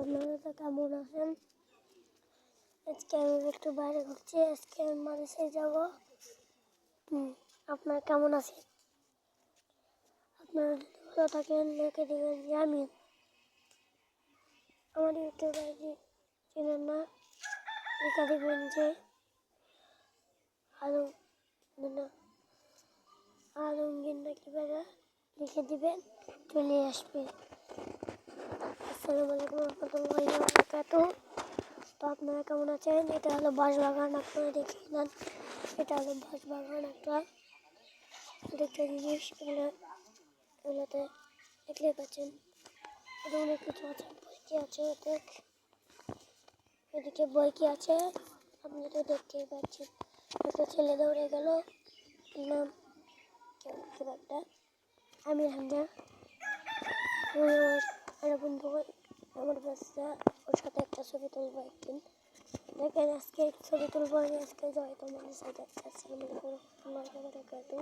আপনারা কেমন আছেন? আজকে আমি একটু বাইরে ঘুরছি। আজকে আমি মাদ্রাসায় যাব। আপনারা কেমন আছেন? আপনারা যদি ভালো থাকেন লিখে দেবেন যে আমি আমার ইউটিউব আইডি চেনেন না, লিখে দেবেন যে আলমগীর নাকি বেড়া, লিখে দিবেন, চলে আসবে। আসসালামু আলাইকুম রহমতুল্লাহি ওয়া বারাকাতুহু। তো আপনারা কেমন আছেন? এটা হলো বাঁশবাগান, আপনারা দেখে নেন। এটা হলো বাঁশবাগান, একটা জিনিস। এগুলোতে দেখতে পাচ্ছেন এটা অনেক কিছু আছে, বই আছে, এদিকে বই কি আছে আপনি তো দেখতেই পাচ্ছেন। একটা ছেলে দৌড়ে গেল, নাম খুব একটা আমির হামজা। আমার বন্ধু আমার বাচ্চা, ওর সাথে একটা ছবি তুলবো একদিন। দেখেন আজকে ছবি তুলবো আমি, আজকে যাই তোমাদের সাথে। আসসালামু আলাইকুম রহমতুল্লাহি ওয়া বারাকাতুহু।